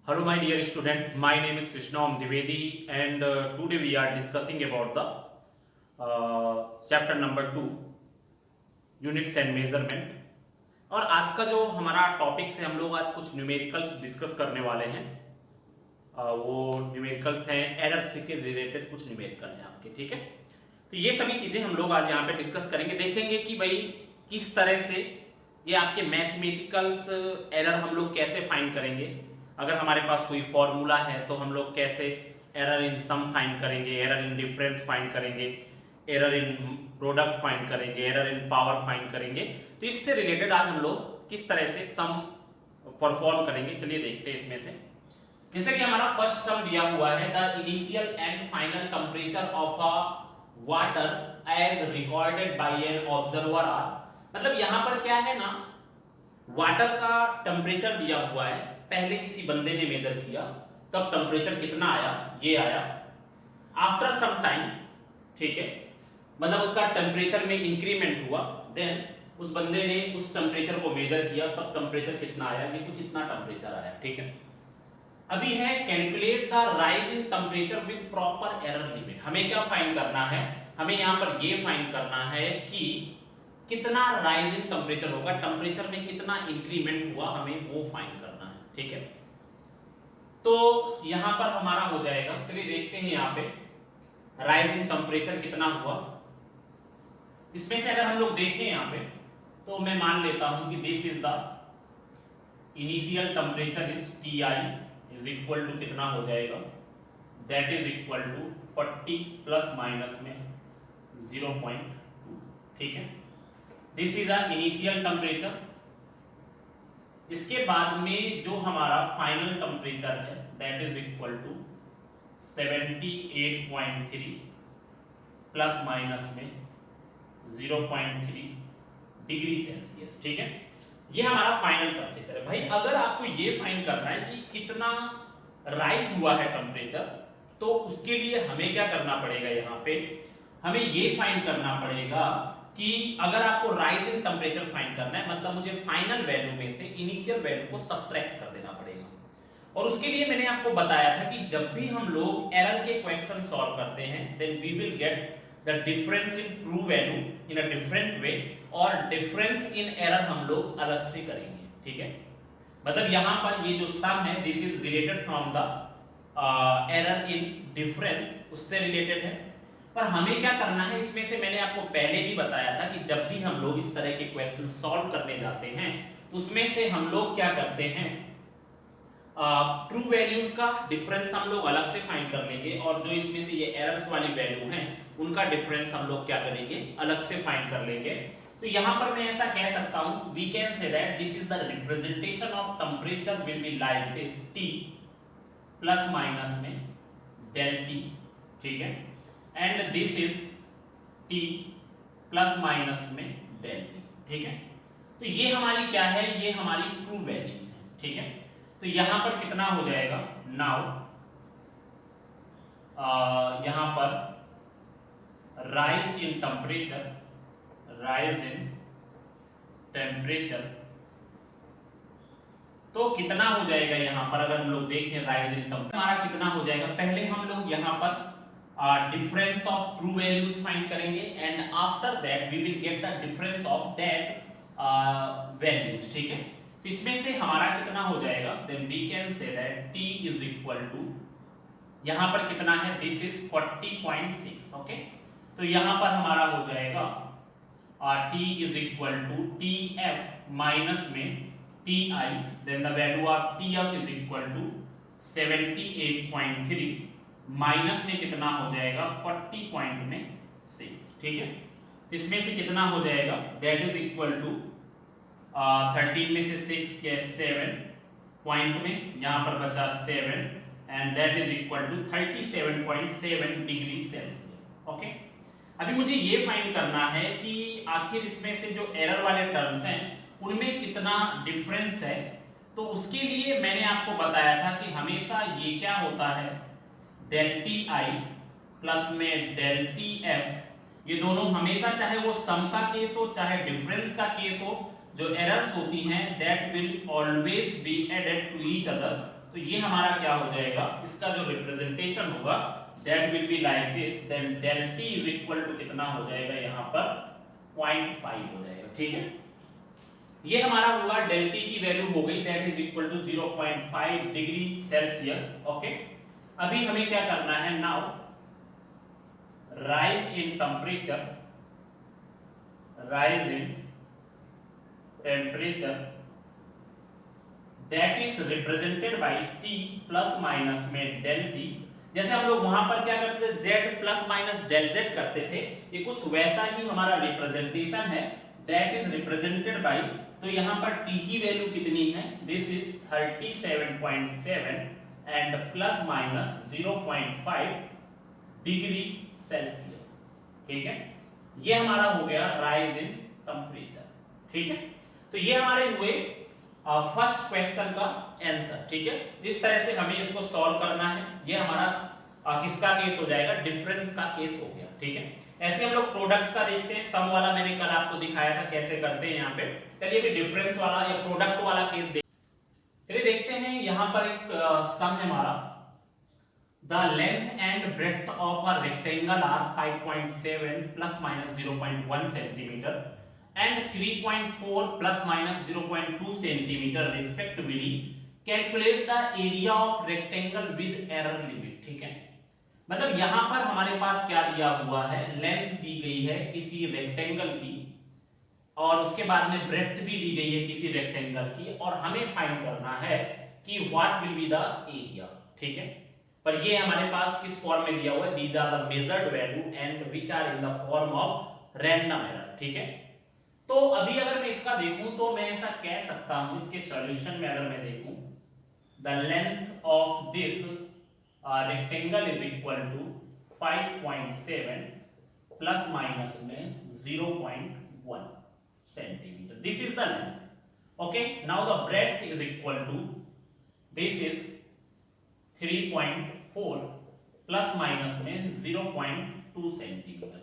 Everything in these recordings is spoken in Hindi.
Hello, my dear student. My name is Krishna Dwivedi, and today we are discussing about the chapter number 2, units and measurement. और आज का जो हमारा टॉपिक है, हम लोग आज कुछ न्यूमेरिकल्स डिस्कस करने वाले हैं। वो न्यूमेरिकल्स हैं एरर से के रिलेटेड कुछ न्यूमेरिकल हैं आपके, ठीक है। तो ये सभी चीजें हम लोग आज यहाँ पे डिस्कस करेंगे, देखेंगे कि भाई किस तरह से ये आपके मैथमेटिकल्स एरर हम लोग कैसे फाइंड करेंगे। अगर हमारे पास कोई फॉर्मूला है तो हम लोग कैसे एरर इन सम फाइंड करेंगे, एरर इन डिफरेंस फाइंड करेंगे, एरर इन प्रोडक्ट फाइंड करेंगे, एरर इन पावर फाइंड करेंगे। तो इससे रिलेटेड आज हम लोग किस तरह से सम परफॉर्म करेंगे, चलिए देखते हैं इसमें से। जैसे कि हमारा फर्स्ट सम दिया हुआ है, the initial and final temperature of a water as recorded by an observer are. मतलब यहां पर क्या है ना, वाटर का टेम्परेचर दिया हुआ है, पहले किसी बंदे ने मेजर किया, तब टेम्परेचर कितना आया, ये आया। आफ्टर सम टाइम, ठीक है, मतलब उसका टेम्परेचर में इंक्रीमेंट हुआ, देन उस बंदे ने उस टेम्परेचर को मेजर किया, तब टेम्परेचर कितना आया, ये कुछ इतना टेम्परेचर आया, ठीक है। अभी है calculate the rise in temperature with proper error limit. हमें क्या फाइंड करना है, हमें यहां पर ये फाइंड करना है कि कितना राइज इन टेम्परेचर होगा, टेम्परेचर में कितना इंक्रीमेंट हुआ, हमें वो फाइंड करना है, ठीक है। तो यहां पर हमारा हो जाएगा, चलिए देखते हैं यहां पे राइज इन टेम्परेचर कितना हुआ। इसमें से अगर हम लोग देखें यहां पे, तो मैं मान लेता हूं कि this is the initial temperature is T I is equal to कितना हो जाएगा, that is equal to 40 plus minus में 0.2, ठीक है। This is a initial temperature. इसके बाद में जो हमारा फाइनल टेम्परेचर है, that is equal to 78.3 plus minus में 0.3 डिग्री सेल्सियस, ठीक है। ये हमारा फाइनल टेम्परेचर है। भाई अगर आपको ये फाइंड करना है कि कितना राइज हुआ है टेम्परेचर, तो उसके लिए हमें क्या करना पड़ेगा, यहाँ पे हमें ये फाइंड करना पड़ेगा कि अगर आपको राइज इन टेम्परेचर फाइंड करना है, मतलब मुझे फाइनल वैल्यू में से इनिशियल वैल्यू को सब्ट्रैक्ट कर देना पड़ेगा। और उसके लिए मैंने आपको बताया था कि जब भी हम लोग एरर के क्वेश्चन सॉल्व करते हैं, then we will get the difference in true value in a different way, और डिफरेंस इन एरर हम लोग अलग से करेंगे, ठीक है। मतलब यहां पर ये जो सम है, this is related from the error in difference, उससे रिलेटेड है। पर हमें क्या करना है, इसमें से मैंने आपको पहले भी बताया था कि जब भी हम लोग इस तरह के क्वेश्चन सॉल्व करने जाते हैं, तो उसमें से हम लोग क्या करते हैं, ट्रू वैल्यूज का डिफरेंस हम लोग अलग से फाइंड कर लेंगे, और जो इसमें से ये एरर्स वाली वैल्यू हैं, उनका डिफरेंस हम लोग क्या करेंगे, अलग से फाइंड कर लेंगे। तो यहां पर मैं ऐसा कह सकता हूं, we can say that this is the representation of temperature will be like this, T plus minus में डेल टी, ठीक है, and this is T plus minus में डेल टी, ठीक है। तो ये हमारी क्या है, ये हमारी ट्रू वैल्यूज है, ठीक है। तो यहां पर कितना हो जाएगा, नाउ यहां पर rise in temperature, rise in temperature, तो कितना हो जाएगा यहां पर, अगर हम लोग देखें राइज इन टेम्परेचर हमारा कितना हो जाएगा। पहले हम लोग यहां पर difference of true values find करेंगे, and after that we will get the difference of that values, ठीक है। तो इसमें से हमारा कितना हो जाएगा, then we can say that t is equal to, यहां पर कितना है, दिस इज 40.6, ओके। तो यहां पर हमारा हो जाएगा t is equal to tf minus में ti, then the value of tf is equal to 78.3 minus में कितना हो जाएगा, 40.6, ठीक है। इसमें से कितना हो जाएगा, दैट इज इक्वल टू 13 में से 6 के 7 पॉइंट में, यहां पर बचा 7, and that is equal to 37.7 degree Celsius, okay. अभी मुझे ये फाइंड करना है कि आखिर इसमें से जो एरर वाले टर्म्स हैं, उनमें कितना डिफरेंस है। तो उसके लिए मैंने आपको बताया था कि हमेशा ये क्या होता है, डेल टी आई प्लस में डेल टी एफ, ये दोनों हमेशा, चाहे वो सम का केस हो चाहे डिफरेंस का केस हो, जो एरर्स होती हैं that will always be added to each other, तो ये हमारा क्या हो जाएगा, इसका जो रिप्रेजेंटेशन होगा that will be like this, then del T is equal to कितना हो जाएगा यहाँ पर 0.5 हो जाएगा। ठीक है, ये हमारा हुआ डेल टी की वैल्यू हो गई that is equal to 0.5 degree Celsius. Okay, अभी हमें क्या करना है, now rise in temperature, rise in temperature that is represented by t plus minus में del t। जैसे हम लोग वहां पर क्या करते थे, z plus minus del z करते थे, ये कुछ वैसा ही हमारा रिप्रेजेंटेशन है, that is represented by, तो यहाँ पर t की वैल्यू कितनी है, this is 37.7 and plus minus 0.5 degree Celsius. ठीक है, ये हमारा हो गया राइज इन टेम्परेचर। ठीक है, तो ये हमारे हुए फर्स्ट क्वेश्चन का आंसर। ठीक है, इस तरह से हमें इसको सॉल्व करना है। ये हमारा किसका केस हो जाएगा, डिफरेंस का केस हो गया। ठीक है, ऐसे हम लोग प्रोडक्ट का देखते हैं, सम वाला मैंने कल आपको दिखाया था कैसे करते हैं यहाँ पे। चलिए अभी डिफरेंस वाला या प्रोडक्ट वाला केस चलिए देखते हैं। यहाँ पर एक सम है हमारा, the length and breadth of a rectangle are 5.7 plus minus 0.1 centimeter and 3.4 plus minus 0.2 centimeter respectively. Calculate the area of rectangle with error limit। ठीक है, मतलब यहाँ पर हमारे पास क्या दिया हुआ है, लेंथ दी गई है किसी रेक्टेंगल की और उसके बाद में ब्रेड्थ भी दी गई है किसी रेक्टेंगल की, और हमें फाइंड करना है कि what will be the area. ठीक है, पर ये हमारे पास किस फॉर्म में दिया हुआ है, these are the measured value and which are in the form of random error. ठीक है, तो अभी अगर मैं इसका देखूं तो मैं ऐसा कह सकता हूं, इसके सॉल्यूशन में अगर मैं देखूं, the length of this rectangle is equal to 5.7 plus minus में 0.1 centimetre, this is the length. Okay, now the breadth is equal to, this is 3.4 plus minus में 0.2 सेंटीमीटर।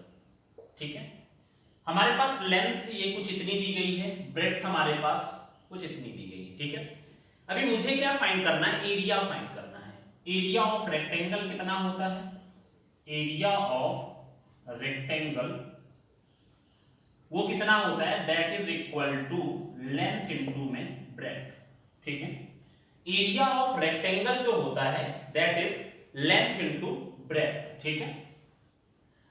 ठीक है, हमारे पास लेंथ ये कुछ इतनी दी गई है, ब्रेड्थ हमारे पास कुछ इतनी दी गई है। ठीक है, अभी मुझे क्या फाइंड करना है, एरिया फाइंड करना है। एरिया ऑफ रेक्टेंगल कितना होता है, एरिया ऑफ रेक्टेंगल वो कितना होता है, that is equal to length into में ब्रेड्थ। ठीक है, एरिया ऑफ रेक्टेंगल जो होता है that is length into breadth. ठीक है,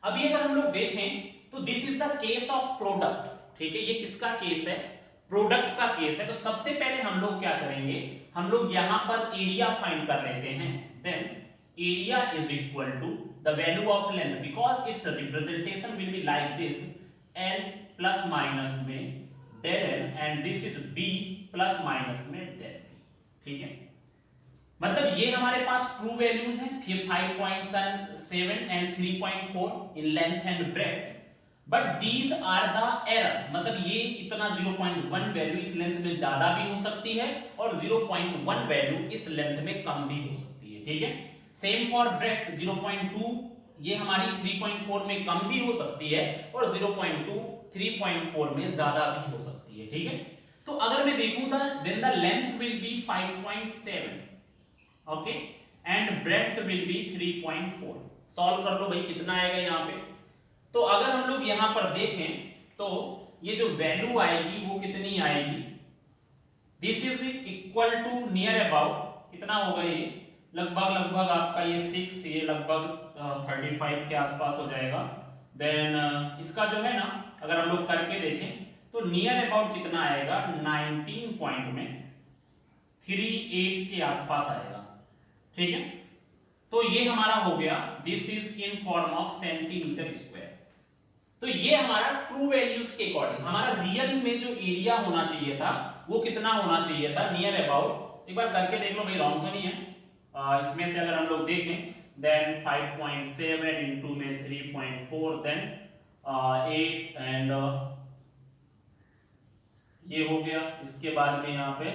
अभी अगर हम लोग देखें तो this is the case of product. ठीक है, ये किसका केस है, प्रोडक्ट का केस है। तो सबसे पहले हम लोग क्या करेंगे, हम लोग यहां पर एरिया फाइंड कर लेते हैं, then area is equal to the value of length, because its representation will be like this, L plus minus में del L and this is B plus minus में डेल। ठीक है, मतलब ये हमारे पास ट्रू वैल्यूज हैं, फिर 5.7 and 3.4 in length and breadth, but these are the errors, मतलब ये इतना 0.1 वैल्यू इस लेंथ में ज्यादा भी हो सकती है और 0.1 वैल्यू इस लेंथ में कम भी हो सकती है। ठीक है, सेम फॉर ब्रेड्थ, 0.2 ये हमारी 3.4 में कम भी हो सकती है और 0.2 3.4 में ज्यादा भी हो सकती है। ठीक है, तो अगर मैं देखूं then the length will be 5.7, okay, and breadth will be 3.4। Solve कर लो भाई, कितना आएगा यहाँ पे। तो अगर हम लोग यहाँ पर देखें तो ये जो वैल्यू आएगी वो कितनी आएगी, this is equal to near about कितना होगा, ये लगभग आपका ये 6, ये लगभग 35 के आसपास हो जाएगा। देन इसका जो है ना, अगर हम लोग करके देखें तो नियर अबाउट कितना आएगा, 19 पॉइंट में 38 के आसपास आएगा। ठीक है, तो ये हमारा हो गया, this is in form of centimetre square. तो ये हमारा ट्रू वैल्यूज के अकॉर्डिंग, हमारा रियल में जो एरिया होना चाहिए था वो कितना होना चाहिए था, नियर अबाउट, एक बार करके देख लो भाई, रॉन्ग तो नहीं है। इसमें से अगर हम लोग देखें देन 5.7 इंटू में 3.4 देन 8 एंड ये हो गया, इसके बाद में यहाँ पे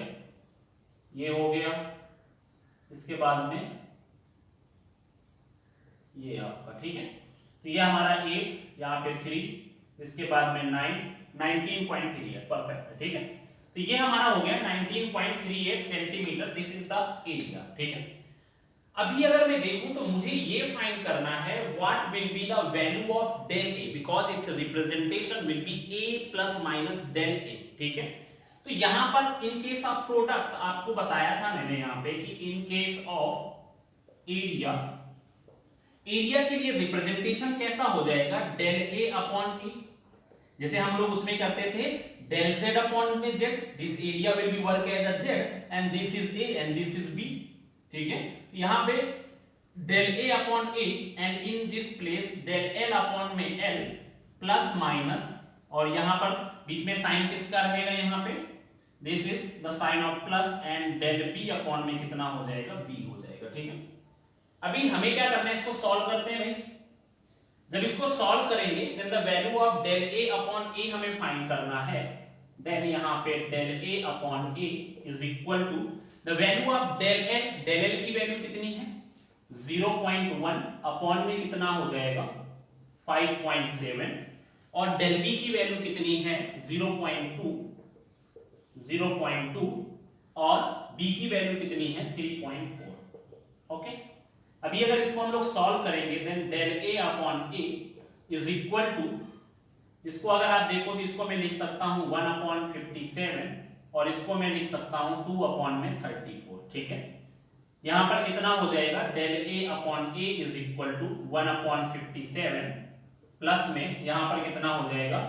ये हो गया, इसके बाद में ये आपका। ठीक है, तो ये हमारा 8, यहाँ पे 3, इसके बाद में 9, 19.3 है, परफेक्ट है। ठीक है, तो ये हमारा हो गया 19.38 centimetre, this is the area, ठीक है। अभी अगर मैं देखूं तो मुझे ये फाइंड करना है what will be the value of del A, because its representation will be A plus minus del A, ठीक है। तो यहां पर इन केस ऑफ प्रोडक्ट आपको बताया था मैंने यहां पे कि in case of area, area के लिए रिप्रेजेंटेशन कैसा हो जाएगा, डेल ए अपॉन ए, जैसे हम लोग उसमें करते थे डेल जेड अपॉन में Z, this area will be work as a Z and this is A and this is B, ठीक है। यहां पे del A upon A and in this place del L upon में एल प्लस माइनस, और यहां पर बीच में साइन किसका रहेगा, यहां पे this is the sign of plus and del B upon में कितना हो जाएगा, बी हो जाएगा, ठीक है। अभी हमें क्या करना है, इसको सॉल्व करते हैं भाई। जब इसको सॉल्व करेंगे then the value of del A upon A हमें फाइंड करना है, देन यहां पे del A upon A is equal to the value of del L की वैल्यू कितनी है 0.1 अपॉन में कितना हो जाएगा 5.7, और डेल बी की वैल्यू कितनी है 0.2 और बी की वैल्यू कितनी है 3.4, ओके। अभी अगर इसको हम लोग सॉल्व करेंगे then del A upon A is equal to, इसको अगर आप देखो तो इसको मैं लिख सकता हूं 1/57 और इसको मैं लिख सकता हूं 2/34, ठीक है। यहां पर कितना हो जाएगा, del A upon A is equal to 1/57 plus में यहां पर कितना हो जाएगा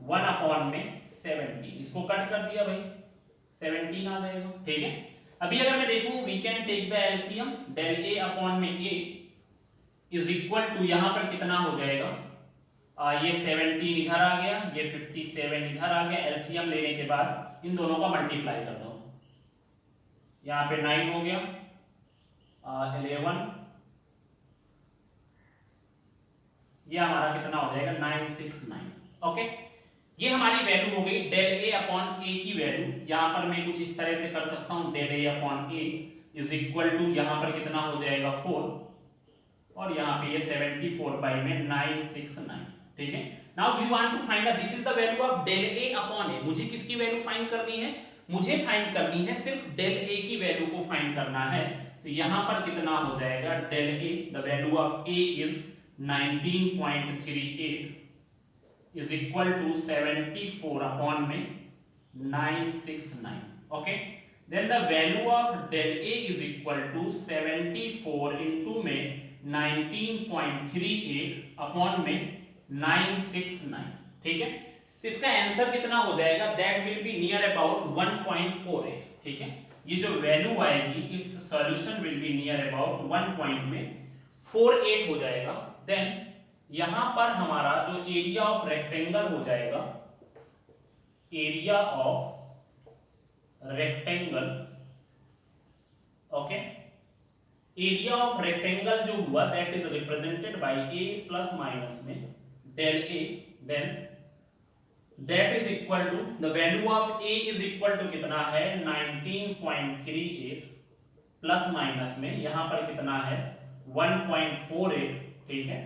1/17, इसको कट कर दिया भाई 17 आ जाएगा, ठीक है। अभी अगर मैं देखूं we can take the LCM, del A upon में ए इज इक्वल टू यहां पर कितना हो जाएगा, ये 17 इधर आ गया, ये 57 इधर आ गया, एलसीएम लेने के बाद इन दोनों का मल्टीप्लाई कर दो, यहां पे 9 हो गया, 11, ये हमारा कितना हो जाएगा 969, ओके। ये हमारी वैल्यू हो गई डेल ए अपॉन ए की वैल्यू। यहां पर मैं कुछ इस तरह से कर सकता हूं, del A upon A is equal to यहां पर कितना हो जाएगा 4 और यहां पे ये 74 बाई में 969, ठीक है। Now we want to find this is the value of del A upon A. मुझे किसकी वैल्यू फाइंड करनी है, मुझे फाइंड करनी है सिर्फ डेल ए की वैल्यू को फाइंड करना है। तो यहां पर कितना हो जाएगा del A, the value of A is 19.38 is equal to 74 upon में 969, okay। then the value of del A is equal to 74 into में 19.38 upon में 969, ठीक है। तो इसका आंसर कितना हो जाएगा, that will be near about 1.48, ठीक है। ये जो वैल्यू आएगी its solution will be near about 1.48 हो जाएगा। then यहां पर हमारा जो एरिया ऑफ रेक्टेंगल हो जाएगा, area of rectangle, okay, area of rectangle जो हुआ that is represented by A plus minus में del A, then that is equal to the value of A is equal to कितना है 19.38 प्लस माइनस में यहां पर कितना है 1.48, ठीक है।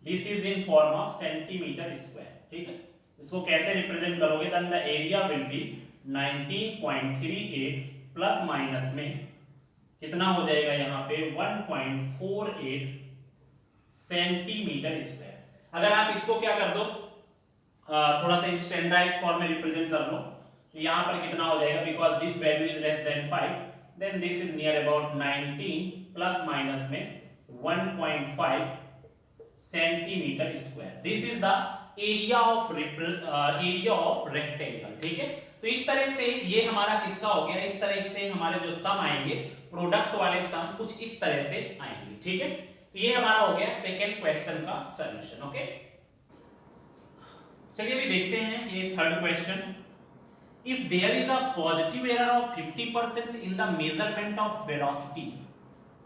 This is in form of centimetre square, ठीक है। इसको कैसे रिप्रेजेंट करोगे, then the area will be 19.38 plus minus में कितना हो जाएगा यहां पे 1.48 सेंटीमीटर स्क्वायर। अगर आप इसको क्या कर दो, थोड़ा सा स्टैंडर्डाइज्ड फॉर्म में रिप्रेजेंट कर लो, तो यहां पर कितना हो जाएगा, because this value is less than 5, then this is near about 19 plus minus में 1.5 centimetre square. This is the area of rectangle, ठीक है। तो इस तरह से ये हमारा किसका हो गया, इस तरह से हमारे जो सम आएंगे प्रोडक्ट वाले सम कुछ इस तरह से आएंगे, ठीक है। तो ये हमारा हो गया सेकंड क्वेश्चन का सॉल्यूशन, ओके। चलिए अभी देखते हैं ये third question. If there is a positive error of 50% in the measurement of velocity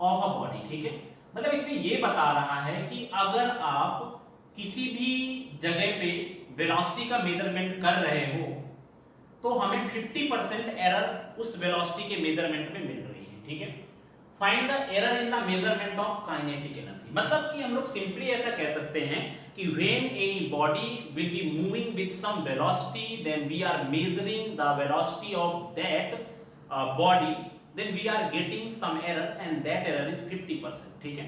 of a body, ठीक है। मतलब इसमें ये बता रहा है कि अगर आप किसी भी जगह पे वेलोसिटी का मेजरमेंट कर रहे हो तो हमें 50% एरर उस वेलोसिटी के मेजरमेंट में मिल रही है, ठीक है। Find the error in the measurement of kinetic energy, मतलब कि हम लोग सिंपली ऐसा कह सकते हैं कि when any body will be moving with some velocity, then we are measuring the velocity of that body, then we are getting some error and that error is 50%, ठीक है।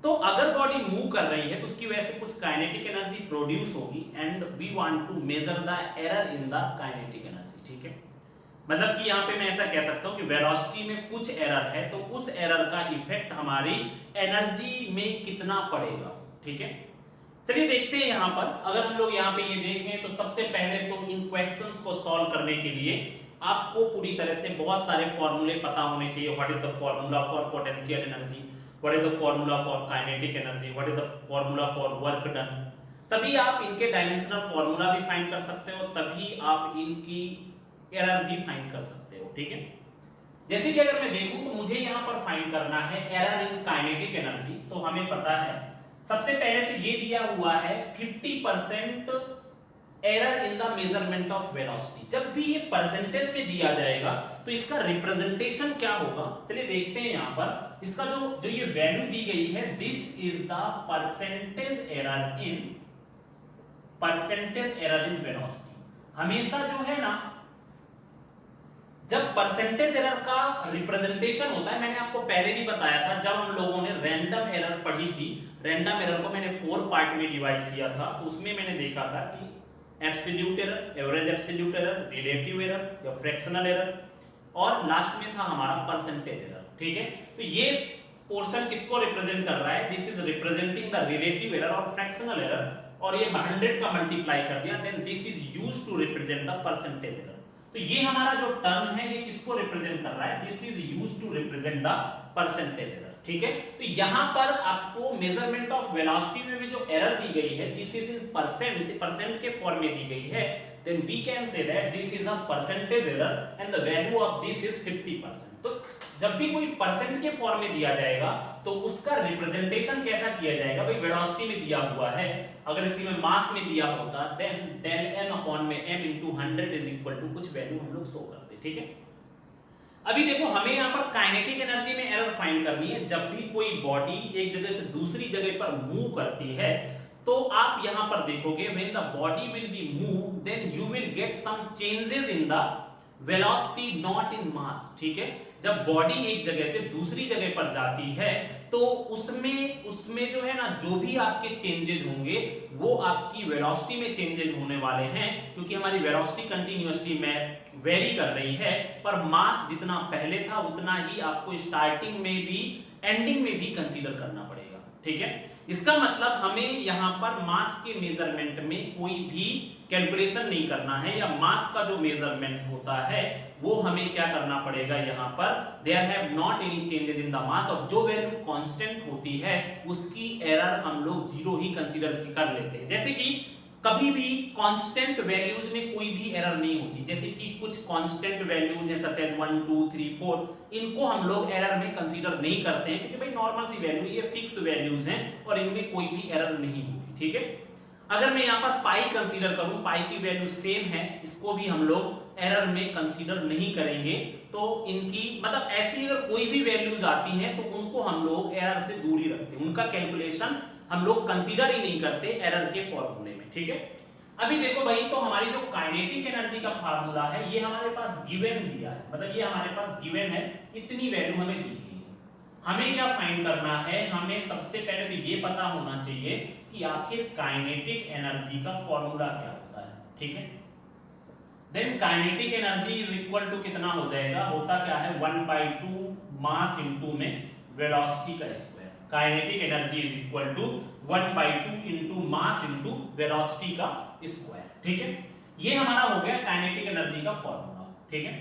तो अगर बॉडी मूव कर रही है तो उसकी वजह से कुछ काइनेटिक एनर्जी प्रोड्यूस होगी and we want to measure the error in the kinetic energy, ठीक है। मतलब कि यहाँ पे मैं ऐसा कह सकता हूँ कि वेलोसिटी में कुछ एरर है तो उस एरर का इफेक्ट हमारी एनर्जी में कितना पड़ेगा, ठीक है। चलिए देखते हैं यहाँ पर। अगर हम लोग यहाँ पे ये देखें तो सबसे पहले तो इन क्वेश्चंस को सॉल्व करने के लिए आपको पूरी तरह से बहुत सारे फॉर्मूले पता होने चाहिए। What is the formula for potential energy, what is the formula for kinetic energy, what is the formula for work done. तभी आप इनके डायमेंशनल फॉर्मूला भी फाइंड कर सकते हो, तभी आप इनकी एरर भी फाइंड कर सकते हो, ठीक है। जैसे कि अगर मैं देखूं तो मुझे यहां पर फाइंड करना है एरर इन काइनेटिक एनर्जी। तो हमें पता है सबसे पहले तो ये दिया हुआ है 50% error in the measurement of velocity. जब भी ये परसेंटेज में दिया जाएगा तो इसका रिप्रेजेंटेशन क्या होगा, चलिए देखते हैं। यहां पर इसका जो ये वैल्यू दी गई है, this is the percentage error in velocity. हमेशा जो है ना, जब परसेंटेज एरर का रिप्रेजेंटेशन होता है, मैंने आपको पहले भी बताया था जब हम लोगों ने रैंडम एरर पढ़ी थी, रैंडम एरर को मैंने 4 पार्ट में डिवाइड किया था। तो उसमें मैंने देखा था कि absolute error, average absolute error, relative error या फ्रैक्शनल एरर, और लास्ट में था हमारा परसेंटेज एरर, ठीक है। तो ये पोर्शन किसको रिप्रेजेंट कर रहा है, this is representing the relative error और फ्रैक्शनल एरर, और ये 100 का मल्टीप्लाई कर दिया, then this is used to represent the percentage error. तो ये हमारा जो टर्म है ये किसको रिप्रेजेंट कर रहा है, this is used to represent the percentage error, ठीक है। तो यहां पर आपको मेजरमेंट ऑफ वेलोसिटी में भी जो एरर दी गई है, दिस इज इन परसेंट के फॉर्म में दी गई है, then we can say that this is a percentage error and the value of this is 50%। तो जब भी कोई परसेंट के फॉर्म में दिया जाएगा तो उसका रिप्रेजेंटेशन कैसा किया जाएगा, भाई वेलोसिटी में दिया हुआ है, अगर इसी में मास में दिया होता देन del m अपॉन में m into 100 is equal to कुछ वैल्यू हम लोग शो करते, ठीक है। अभी देखो हमें यहाँ पर काइनेटिक एनर्जी में एरर फाइंड करनी है। जब भी कोई बॉडी एक जगह से दूसरी जगह पर मूव करती है तो आप यहां पर देखोगे when the body will be moved then you will get some changes in the velocity not in mass, ठीक है। जब बॉडी एक जगह से दूसरी जगह पर जाती है तो उसमें जो है ना, जो भी आपके चेंजेस होंगे वो आपकी वेलोसिटी में चेंजेस होने वाले हैं, क्योंकि हमारी वेलोसिटी कंटिन्यूअसली में वेरी कर रही है, पर मास जितना पहले था उतना ही आपको स्टार्टिंग में भी एंडिंग में भी कंसीडर करना पड़ेगा, ठीक है। इसका मतलब हमें यहाँ पर मास के मेजरमेंट में कोई भी कैलकुलेशन नहीं करना है, या मास का जो मेजरमेंट होता है वो हमें क्या करना पड़ेगा, यहाँ पर there have not any changes in the mass, और जो वैल्यू कांस्टेंट होती है उसकी एरर हम लोग 0 ही कंसीडर कर लेते हैं। जैसे कि कभी भी कांस्टेंट वैल्यूज में कोई भी एरर नहीं होती, जैसे कि कुछ कांस्टेंट वैल्यूज हैं सच एज 1 2 3 4, इनको हम लोग एरर में कंसीडर नहीं करते हैं, क्योंकि भाई नॉर्मल सी वैल्यू, ये फिक्स वैल्यूज हैं और इनमें कोई भी एरर नहीं होगी, ठीक है। अगर मैं यहाँ पर पाई कंसीडर करूं, पाई की वैल्यू सेम है, इसको भी हम लोग एरर में कंसीडर नहीं करेंगे। तो इनकी मतलब ऐसी अगर कोई भी वैल्यूज आती हैं तो उनको हम लोग एरर से दूर ही रखते हैं, उनका कैलकुलेशन हम लोग कंसीडर ही नहीं करते एरर के फॉर्मूले में, ठीक है। अभी देखो भाई, तो हमारी जो काइनेटिक एनर्जी का फार्मूला है ये हमारे पास गिवन दिया है, मतलब ये हमारे पास गिवन है, इतनी वैल्यू हमें दी गई है। हमें क्या फाइंड करना है, हमें सबसे पहले तो ये पता होना चाहिए कि आखिर काइनेटिक एनर्जी का फॉर्मूला क्या होता है, ठीक है। Then kinetic energy is equal to कितना हो जाएगा, होता क्या है 1/2 मास इनटू में वेलोसिटी का square. Kinetic energy is equal to 1/2 into mass into velocity का स्क्वायर, ठीक है। ये हमारा हो गया काइनेटिक एनर्जी का फॉर्मूला, ठीक है।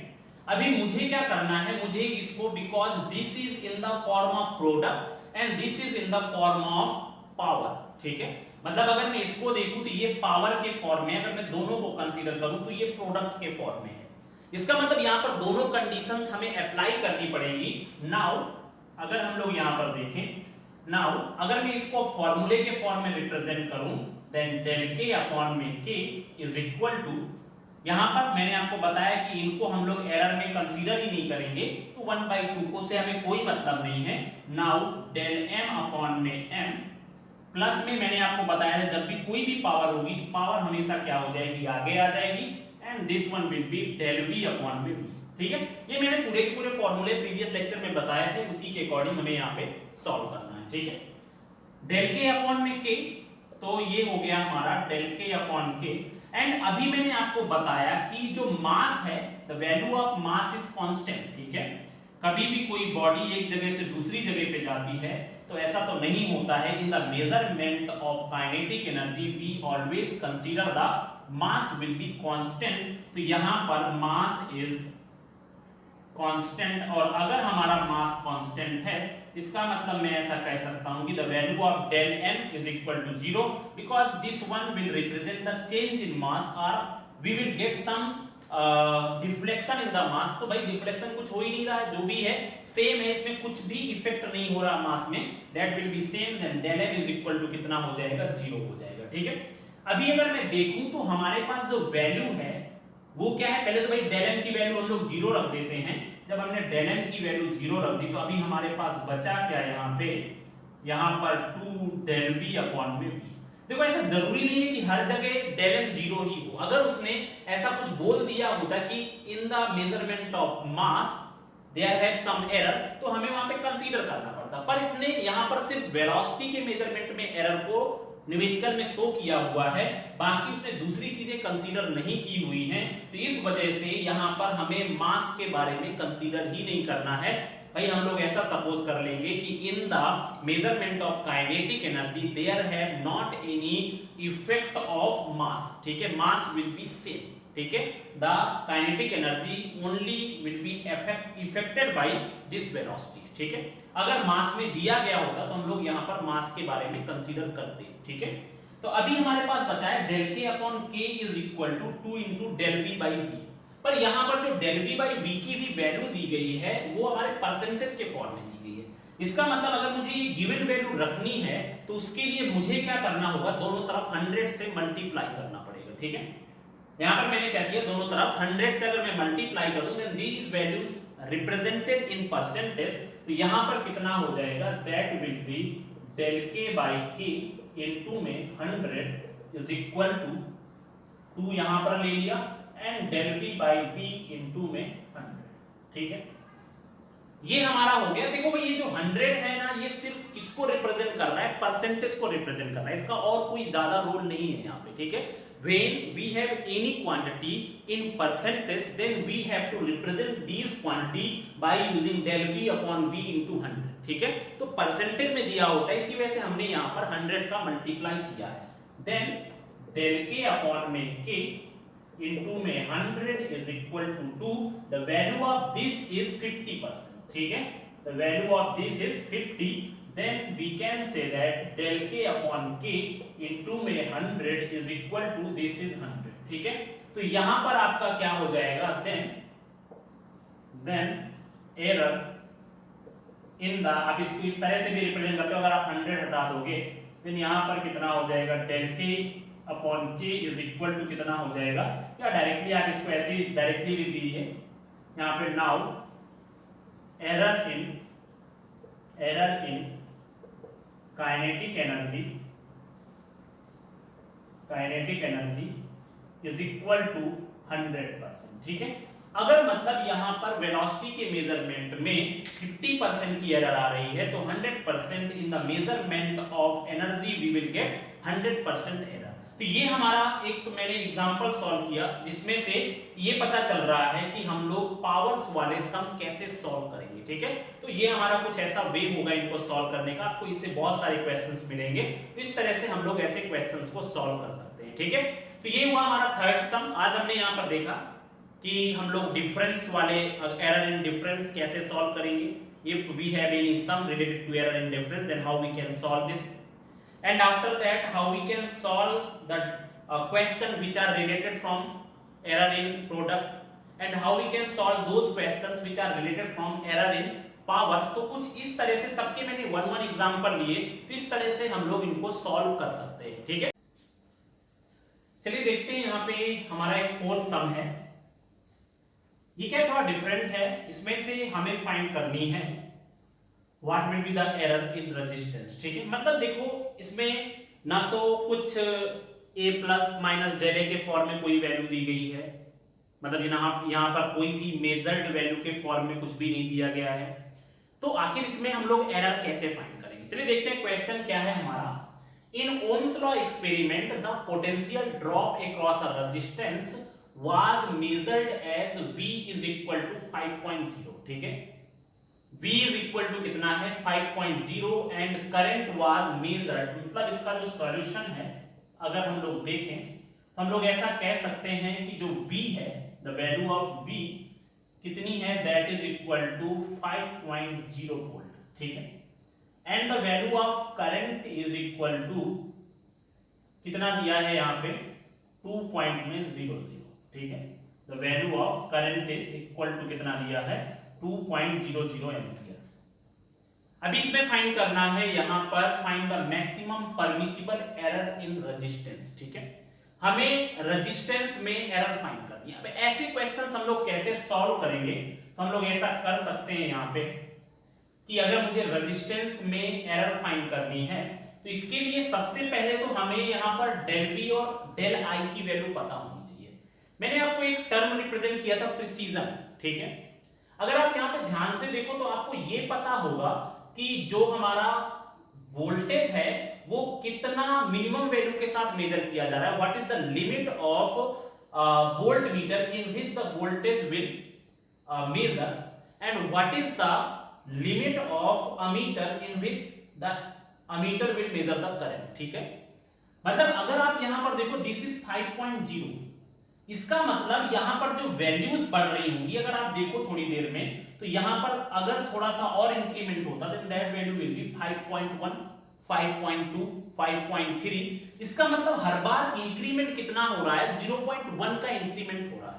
अभी मुझे क्या करना है, मुझे इसको, because this is in the form of product and this is in the form of power, ठीक है। मतलब अगर मैं इसको देखूं तो ये पावर के फॉर्म में, अगर मैं दोनों को कंसीडर करूं तो ये प्रोडक्ट के फॉर्म में है। इसका मतलब यहां पर दोनों कंडीशंस हमें अप्लाई करनी पड़ेगी। नाउ अगर हम लोग यहां पर देखें, नाउ अगर मैं इसको फॉर्मूले के फॉर्म में रिप्रेजेंट करूं, देन del k अपॉन में k इज इक्वल टू, यहां पर मैंने आपको बताया कि इनको हम लोग एरर में कंसीडर ही नहीं करेंगे, तो 1/2 को से हमें कोई मतलब नहीं है। नाउ del m अपॉन में m प्लस में मैंने आपको बताया है जब भी कोई भी पावर होगी तो पावर हमेशा क्या हो जाएगी, आगे आ जाएगी, and this one will be del v upon में v। ठीक है, ये मैंने पूरे के पूरे फॉर्मूले प्रीवियस लेक्चर में बताए थे, उसी के अकॉर्डिंग हमें यहाँ पे सॉल्व करना है। ठीक है, del k अपॉन में k, तो ये हो गया हमारा del k upon k। And अभी मैंने आपको बताया कि जो मास है, the value of mass is constant. ठीक है, कभी भी कोई बॉडी एक जगह से दूसरी जगह पे जाती है तो ऐसा तो नहीं होता है। In the measurement of kinetic energy we always consider the mass will be constant. तो यहां पर मास इज कांस्टेंट, और अगर हमारा मास कांस्टेंट है इसका मतलब मैं ऐसा कह सकता हूं कि the value of del m is equal to 0 because this one will represent the change in mass, और we will get some deflection in the mass. तो भाई डिफ्लेक्शन कुछ हो ही नहीं रहा है, जो भी है सेम है, इसमें कुछ भी इफेक्ट नहीं हो रहा मास में, that will be same, then del m is equal to कितना हो जाएगा, 0 हो जाएगा। ठीक है, अभी अगर मैं देखूं तो हमारे पास जो वैल्यू है वो क्या है, पहले तो भाई del m की वैल्यू हम लोग 0 रख देते हैं। जब हमने del m की वैल्यू 0 रख दी तो अभी हमारे पास बचा क्या यहाँ पर 2 del v अपॉन में v। देखो ऐसा जरूरी नहीं है कि हर जगह del m 0 ही हो, अगर उसने ऐसा कुछ बोल दिया होता कि in the measurement of mass there have some error, तो हमें वहां पे कंसीडर करना पड़ता, पर इसने यहाँ पर सिर्फ वेलोसिटी के मेजरमेंट में एरर को न्यूमेरिकल में शो किया हुआ है, बाकी उसने दूसरी चीजें कंसीडर नहीं की हुई हैं। तो इस वजह से यहाँ पर हमें मास के बारे में कंसीडर ही नहीं करना है। भाई हम लोग ऐसा सपोज कर लेंगे कि in the measurement of kinetic energy there have not any effect of mass. ठीक है, मास विल बी सेम। ठीक है, the kinetic energy only will be affected by this velocity. ठीक है, अगर मास में दिया गया होता तो हम लोग यहाँ पर मास के बारे में कंसीडर करते। ठीक है, तो अभी हमारे पास बचा है del k upon k is equal to 2 into del v by v। पर यहाँ पर जो del v by v की भी वैल्यू दी गई है वो हमारे परसेंटेज के फॉर्म में दी गई है। इसका मतलब अगर मुझे ये गिवन वैल्यू रखनी है तो उसके लिए मुझे क्या करना होगा, दोनों तरफ 100 से मल्टीप्लाई करना पड़ेगा। ठीक है, यहाँ पर मैंने क्या किया, दोनों तरफ 100 से अगर मैं मल्टीप्लाई कर दूं then these values represented in percentage, तो यहाँ पर कितना हो जाएगा, that will be del k by k into में 100 इज इक्वल टू 2 यहां पर ले लिया, and del v by v into में 100। ठीक है, ये हमारा हो गया। देखो भाई ये जो 100 है ना, ये सिर्फ किसको रिप्रेजेंट कर रहा है, परसेंटेज को रिप्रेजेंट कर रहा है, इसका और कोई ज्यादा रोल नहीं है यहाँ पे। ठीक है, when we have any quantity in percentage then we have to represent these quantity by using del v upon v into 100। ठीक है, तो परसेंटेज में दिया होता है, इसी वजह से हमने यहाँ पर 100 का मल्टीप्लाई किया है। देन del k upon में k into में 100 is equal to 2, the value of this is 50%। ठीक है, the value of this is 50, then we can say that del k upon k into में 100 is equal to this is 100। ठीक है, तो यहां पर आपका क्या हो जाएगा, then error in the, आप इसको इस तरह से भी रिप्रेजेंट करते हो, अगर आप 100 हटा दोगे then यहां पर कितना हो जाएगा, del k upon k is equal to कितना हो जाएगा, या डायरेक्टली आप इसको ऐसे ही डायरेक्टली लिख दीजिए यहाँ पे, now error in kinetic energy is equal to 100%। ठीक है, अगर मतलब यहाँ पर वेलोसिटी के मेजरमेंट में 50% की एरर आ रही है तो 100% in the measurement of energy we will get 100% error. तो ये हमारा एक मैंने एग्जांपल सॉल्व किया जिसमें से ये पता चल रहा है कि हम लोग पावर्स वाले सम कैसे सॉल्व करेंगे। ठीक है, तो ये हमारा कुछ ऐसा वे होगा इनको सॉल्व करने का, आपको इससे बहुत सारे क्वेश्चंस मिलेंगे, इस तरह से हम लोग ऐसे क्वेश्चंस को सॉल्व कर सकते हैं। ठीक है, तो ये हुआ हमारा थर्ड सम। आज हमने यहाँ पर देखा कि हम लोग डिफरेंस वाले एरर इन डिफरेंस कैसे सॉल्व करेंगे। If we have any sum related to error in difference then how we can solve this, and after that how we can solve the question which are related from error in product, and how we can solve those questions which are related from error in powers। तो कुछ इस तरह से सबके मैंने वन एग्जांपल लिए, तो इस तरह से हम लोग इनको सॉल्व कर सकते हैं। ठीक है, चलिए देखते हैं यहाँ पे हमारा एक फोर्थ सम है। ये क्या थोड़ा डिफरेंट है, इसमें से हमें फाइंड करनी है what will be the error in resistance. ठीक है, मतलब देखो इसमें ना तो कुछ a प्लस माइनस डेल ए के फॉर्म में कोई वैल्यू दी गई है, मतलब यहाँ पर कोई भी मेजर्ड वैल्यू के फॉर्म में कुछ भी नहीं दिया गया है, तो आखिर इसमें हम लोग एरर कैसे फाइंड करेंगे। चलिए देखते हैं क्वेश्चन क्या है हमारा। In Ohm's law experiment the potential drop across a resistance was measured as V is equal to 5.0। ठीक है, V इज इक्वल टू कितना है 5.0 एंड करंट वाज मेजर्ड, मतलब इसका जो सॉल्यूशन है अगर हम लोग देखें तो हम लोग ऐसा कह सकते हैं कि जो V है, द वैल्यू ऑफ V कितनी है, that is equal to 5.0 volt. ठीक है, and the value of current is equal to कितना दिया है यहाँ पे 2.00। ठीक है, the value of current is equal to कितना दिया है 2.00 एम्पियर। अभी इसमें फाइंड करना है यहाँ पर find the maximum permissible error in resistance. ठीक है, हमें रेजिस्टेंस में एरर फाइंड करनी है। अब ऐसे क्वेश्चंस हम लोग कैसे सॉल्व करेंगे, तो हम लोग ऐसा कर सकते हैं यहाँ पे कि अगर मुझे रेजिस्टेंस में एरर फाइंड करनी है तो इसके लिए सबसे पहले तो हमें यहाँ पर डेल वी और डेल आई की वैल्यू पता होनी चाहिए। मैंने आपको एक टर्म रिप्रेजेंट किया था प्रिसीजन। ठीक है, अगर आप यहाँ पे ध्यान से देखो तो आपको ये पता होगा कि जो हमारा वोल्टेज है वो कितना मिनिमम वैल्यू के साथ मेजर किया जा रहा है, what is the limit of volt meter in which the voltage will measure and what is the limit of ammeter in which the ammeter will measure the current. ठीक है, मतलब अगर आप यहां पर देखो दिस इज 5.0, इसका मतलब यहां पर जो वैल्यूज बढ़ रही होंगी, अगर आप देखो थोड़ी देर में तो यहां पर अगर थोड़ा सा और इंक्रीमेंट होता then that value will be 5.1, 5.2, 5.3। इसका मतलब हर बार इंक्रीमेंट कितना हो रहा है 0.1 का इंक्रीमेंट हो रहा है।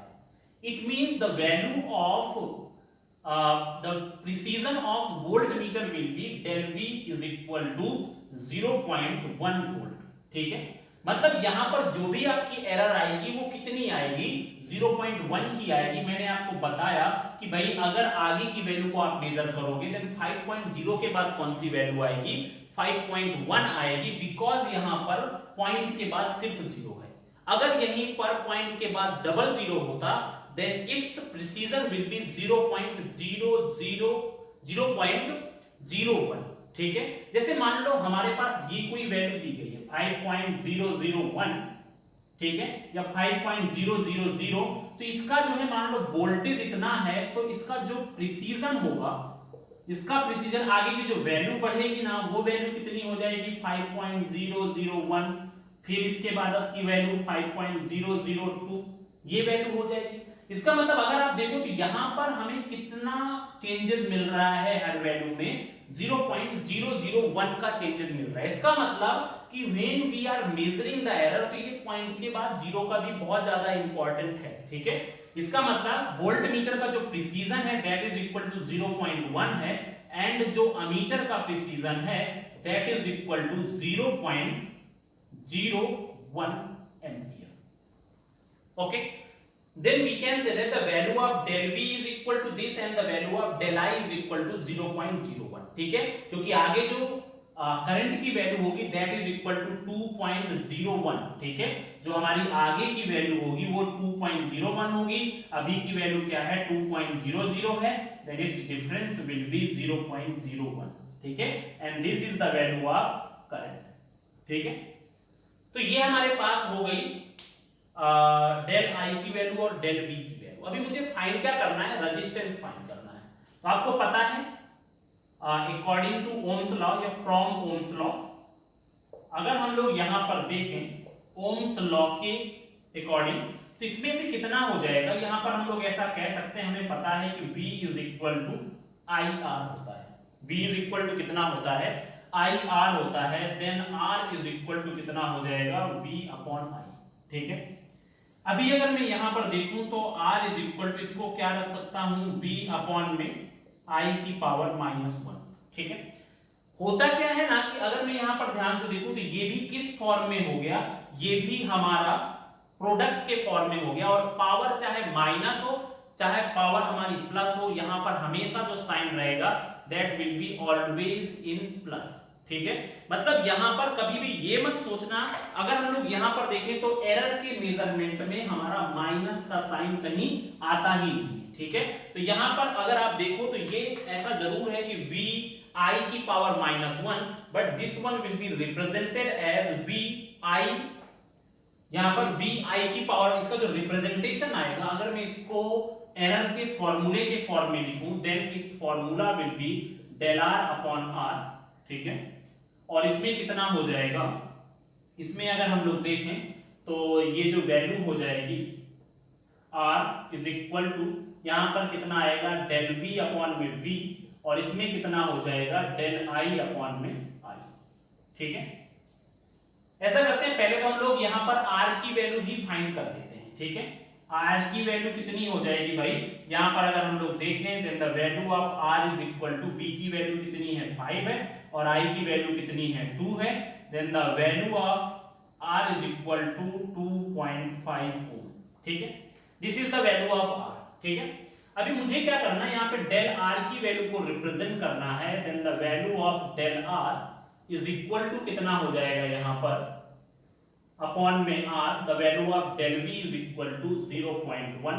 It means the value of the precision of voltmeter will be del V is equal to 0.1 volt। ठीक है, मतलब यहां पर जो भी आपकी एरर आएगी वो कितनी आएगी 0.1 की आएगी। मैंने आपको बताया कि भाई अगर आगे की वैल्यू को आप मेजर करोगे देन 5.0 के बाद कौन सी वैल्यू आएगी 5.1 आएगी, बिकॉज यहां पर पॉइंट के बाद सिर्फ 0 है। अगर यहीं पर पॉइंट के बाद डबल 0 होता then its precision will be 0.001। ठीक है, जैसे मान लो हमारे पास ये कोई वैल्यू दी गई है 5.001, ठीक है, या 5.000, तो इसका जो है मान लो वोल्टेज इतना है तो इसका जो प्रिसीजन होगा, इसका प्रिसीजन आगे की जो वैल्यू बढ़ेगी ना वो वैल्यू कितनी हो जाएगी 5.001, फिर इसके बाद की वैल्यू 5.002, ये वैल्यू हो जाएगी। इसका मतलब अगर आप देखो तो यहां पर हमें कितना चेंजेस मिल रहा है हर वैल्यू में 0.001 का चेंजेस मिल रहा है। इसका मतलब कि when we are measuring the error तो ये पॉइंट के बाद 0 का भी बहुत ज्यादा इंपॉर्टेंट है। ठीक है, इसका मतलब वोल्ट मीटर का जो प्रिसीजन है दैट इज इक्वल टू 0.1 है एंड जो अमीटर का प्रिसीजन है that is equal to 0.01 ampere. Okay, then we can say that the value of del V is equal to this and the value of del I is equal to 0.01। ठीक है, क्योंकि आगे जो करंट की वैल्यू होगी दैट इज इक्वल टू 2.01। ठीक है, जो हमारी आगे की वैल्यू होगी वो 2.01 होगी, अभी की वैल्यू क्या है 2.00 है, then its difference will be 0.01। ठीक है, and this is the value of current. ठीक है, तो ये हमारे पास हो गई डेल आई की वैल्यू और डेल वी की वैल्यू। अभी मुझे फाइंड क्या करना है, रेजिस्टेंस फाइंड करना है। तो आपको पता है अकॉर्डिंग टू ओम्स लॉ या फ्रॉम ओम्स लॉ, अगर हम लोग यहां पर देखें ओम्स लॉ के अकॉर्डिंग तो इसमें से कितना हो जाएगा, यहां पर हम लोग ऐसा कह सकते हैं, हमें पता है कि V is equal to I R होता है। V इज इक्वल टू कितना होता है आई आर होता है, then R is equal to कितना हो जाएगा V अपॉन आई। ठीक है, अभी अगर मैं यहां पर देखूं तो R इज इक्वल टू इसको क्या रख सकता हूं B अपॉन में I की पावर -1। ठीक है, होता क्या है ना कि अगर मैं यहां पर ध्यान से देखूं तो ये भी किस फॉर्म में हो गया, ये भी हमारा प्रोडक्ट के फॉर्म में हो गया, और पावर चाहे माइनस हो चाहे पावर हमारी प्लस हो, यहां पर हमेशा जो साइन रहेगा that will be always in plus. ठीक है, मतलब यहां पर कभी भी ये मत सोचना, अगर हम लोग यहां पर देखें तो एरर के मेजरमेंट में हमारा माइनस का साइन कहीं आता ही नहीं। ठीक है, तो यहां पर अगर आप देखो तो ये ऐसा जरूर है कि वी आई की power -1, but this one will be represented as V I, यहां पर वी आई की पावर, इसका जो रिप्रेजेंटेशन आएगा अगर मैं इसको एरर के फॉर्मूले के फॉर्म में लिखूं, then its formula will be del R upon R. ठीक है, और इसमें कितना हो जाएगा, इसमें अगर हम लोग देखें तो ये जो वैल्यू हो जाएगी r इज इक्वल टू, यहां पर कितना आएगा डेल v अपॉन में v, और इसमें कितना हो जाएगा डेल i अपॉन में i। ठीक है, ऐसा करते हैं, पहले तो हम लोग यहां पर r की वैल्यू भी फाइंड कर देते हैं। ठीक है, r की वैल्यू कितनी हो जाएगी भाई, यहां पर अगर हम लोग देखें then the value of r is equal to, b की वैल्यू कितनी है 5 है और i की वैल्यू कितनी है 2 है, then the value of r is equal to 2.5 ohm. ठीक है, this is the value of r। ठीक है, अभी मुझे क्या करना है, यहाँ पे डेल r की वैल्यू को रिप्रेजेंट करना है, then the value of del r is equal to कितना हो जाएगा यहाँ पर अपॉन में r, the value of del v is equal to 0.1,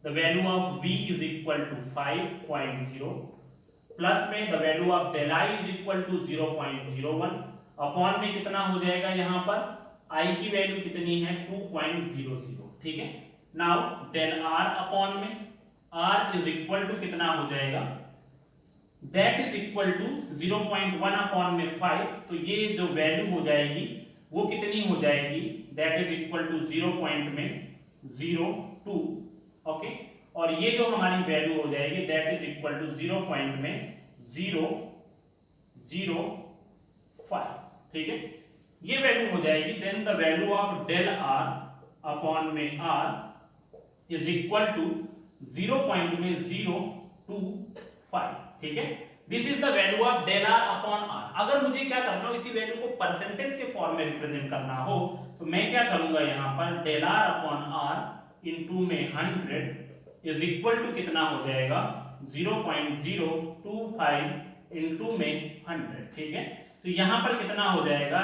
the value of v is equal to 5.0, plus में the value of del i is equal to 0.01, upon में कितना हो जाएगा यहाँ पर i की वैल्यू कितनी है 2.00। ठीक है, नाउ डेल r अपॉन में r इज इक्वल टू कितना हो जाएगा, that is equal to 0.1 upon में 5, तो ये जो वैल्यू हो जाएगी वो कितनी हो जाएगी, that is equal to 0.02। Okay, और ये जो हमारी वैल्यू हो जाएगी दैट इज इक्वल टू 0.005। ठीक है, ये वैल्यू हो जाएगी, then the value of del r upon में r इज इक्वल टू 0.025। ठीक है, this is the value of del r upon r। अगर मुझे क्या करना हो, इसी वैल्यू को परसेंटेज के फॉर्म में रिप्रेजेंट करना हो, तो मैं क्या करूंगा यहाँ पर del r upon r into में 100 इज इक्वल टू कितना हो जाएगा 0.025 इनटू में 100। ठीक है, तो यहाँ पर कितना हो जाएगा,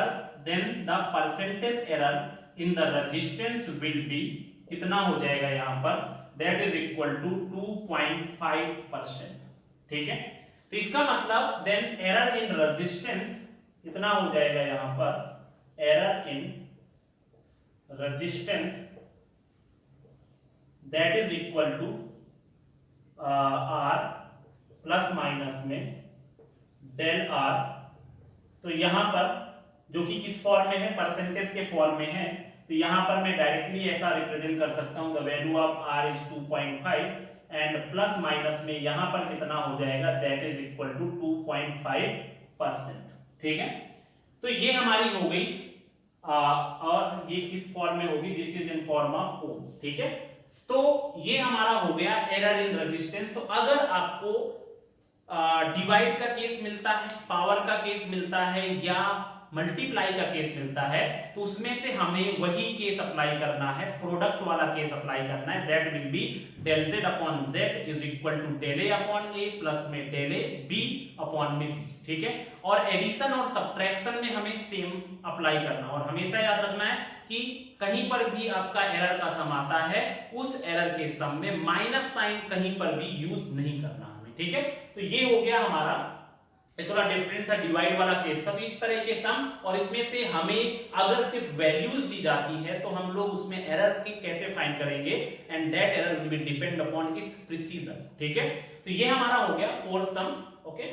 then the percentage error in the resistance will be, कितना हो जाएगा यहाँ पर, दैट इज इक्वल टू 2.5%। ठीक है, तो इसका मतलब देन एरर इन रेजिस्टेंस कितना हो जाएगा यहाँ पर, error in resistance that is equal to r plus minus में डेल r, तो यहां पर जो कि किस फॉर्म में है, परसेंटेज के फॉर्म में है, तो यहां पर मैं डायरेक्टली ऐसा रिप्रेजेंट कर सकता हूं, the value of r is 2.5 and plus minus में यहां पर कितना हो जाएगा, दैट इज इक्वल टू 2.5%। ठीक है, तो ये हमारी हो गई, और ये किस फॉर्म में होगी, this is in form of Ohm. ठीक है, तो ये हमारा हो गया एरर इन रेजिस्टेंस। तो अगर आपको डिवाइड का केस मिलता है, पावर का केस मिलता है या मल्टीप्लाई का केस मिलता है, तो उसमें से हमें वही केस अप्लाई करना है, प्रोडक्ट वाला केस अप्लाई करना है, that will be del z upon z is equal to del a upon a plus में डेल a b अपॉन में b। ठीक है, और एडिशन और सब्ट्रैक्शन में हमें सेम अप्लाई करना, और हमेशा याद रखना है कि कहीं पर भी आपका एरर का सम आता है, उस एरर के सम में माइनस साइन कहीं पर भी यूज नहीं करना हमें। ठीक है, तो ये हो गया हमारा, ये थोड़ा डिफरेंट था, डिवाइड वाला केस था। तो इस तरह के सम, और इसमें से हमें अगर सिर्फ वैल्यूज दी जाती है तो हम लोग उसमें एरर की कैसे फाइंड करेंगे, and that error will be depend upon its precision. ठीक है, तो ये हमारा हो गया 4 सम। ओके।